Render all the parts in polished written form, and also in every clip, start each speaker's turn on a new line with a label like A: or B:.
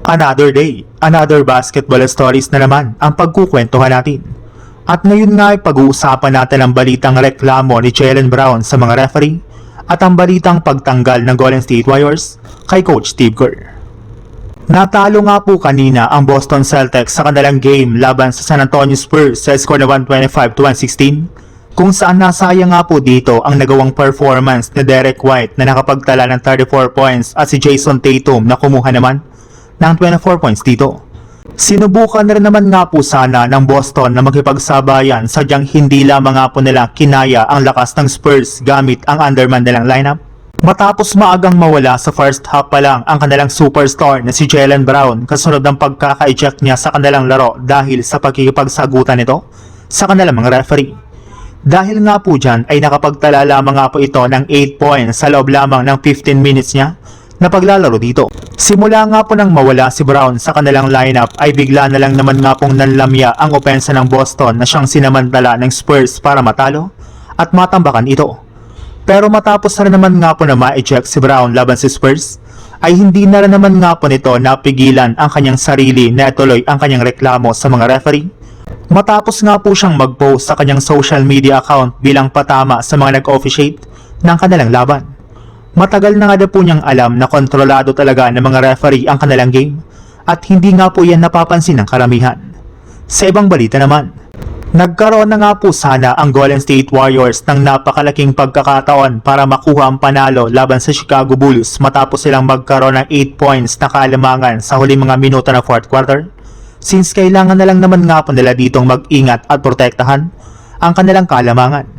A: Another day, another basketball stories na naman ang pagkukwentuhan natin. At ngayon nga ay pag-uusapan natin ang balitang reklamo ni Jaylen Brown sa mga referee at ang balitang pagtanggal ng Golden State Warriors kay Coach Steve Kerr. Natalo nga po kanina ang Boston Celtics sa kanilang game laban sa San Antonio Spurs sa score na 125-116, kung saan nasayang nga po dito ang nagawang performance ni Derek White na nakapagtala ng 34 points at si Jason Tatum na kumuha naman ng 24 points dito. Sinubukan na rin naman nga po sana ng Boston na makipagsabayan, sadyang hindi lamang nga po nila kinaya ang lakas ng Spurs gamit ang underman nilang lineup. Matapos maagang mawala sa first half pa lang ang kanilang superstar na si Jaylen Brown kasunod ng pagkaka-eject niya sa kanilang laro dahil sa pagkikipagsagutan nito sa kanilang mga referee. Dahil nga po dyan ay nakapagtala lamang nga po ito ng 8 points sa loob lamang ng 15 minutes niya na paglalaro dito. Simula nga po nang mawala si Brown sa kanilang lineup ay bigla na lang naman nga pong nanlamya ang opensa ng Boston na siyang sinamantala ng Spurs para matalo at matambakan ito. Pero matapos na naman nga po na ma-eject si Brown laban si Spurs, ay hindi na rin naman nga po nito napigilan ang kanyang sarili na ituloy ang kanyang reklamo sa mga referee. Matapos nga po siyang mag-post sa kanyang social media account bilang patama sa mga nag-officiate ng kanilang laban. Matagal na nga na po niyang alam na kontrolado talaga ng mga referee ang kanilang game at hindi nga po yan napapansin ng karamihan. Sa ibang balita naman, nagkaroon na nga po sana ang Golden State Warriors ng napakalaking pagkakataon para makuha ang panalo laban sa Chicago Bulls matapos silang magkaroon ng 8 points na kaalamangan sa huling mga minuto ng fourth quarter, since kailangan na lang naman nga po nila ditong mag-ingat at protektahan ang kanilang kaalamangan.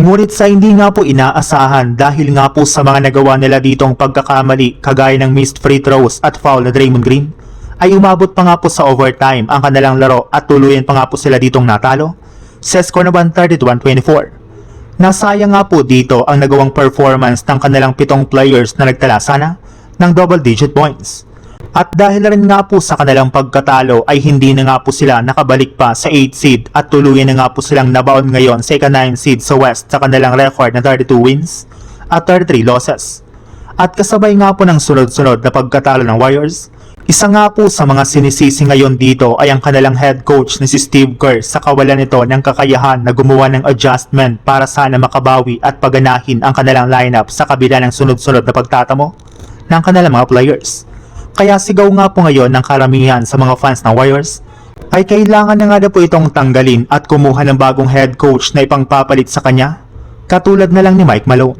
A: Ngunit sa hindi nga po inaasahan dahil nga po sa mga nagawa nila ditong pagkakamali kagaya ng missed free throws at foul na Draymond Green, ay umabot pa nga po sa overtime ang kanilang laro at tuluyan pa nga po sila ditong natalo sa score na 130-124. Nasayang nga po dito ang nagawang performance ng kanilang 7 players na nagtala sana ng double-digit points. At dahil na rin nga po sa kanilang pagkatalo ay hindi na nga po sila nakabalik pa sa 8 seed at tuluyan na nga po silang nabaon ngayon sa ika-9 seed sa West sa kanilang record na 32 wins at 33 losses. At kasabay nga po ng sunod-sunod na pagkatalo ng Warriors, isa nga po sa mga sinisisi ngayon dito ay ang kanilang head coach na si Steve Kerr sa kawalan nito ng kakayahan na gumawa ng adjustment para sana makabawi at paganahin ang kanilang lineup sa kabila ng sunod-sunod na pagtatamo ng kanilang mga players. Kaya sigaw nga po ngayon ng karamihan sa mga fans ng Warriors ay kailangan na nga po itong tanggalin at kumuha ng bagong head coach na ipangpapalit sa kanya, katulad na lang ni Mike Malone.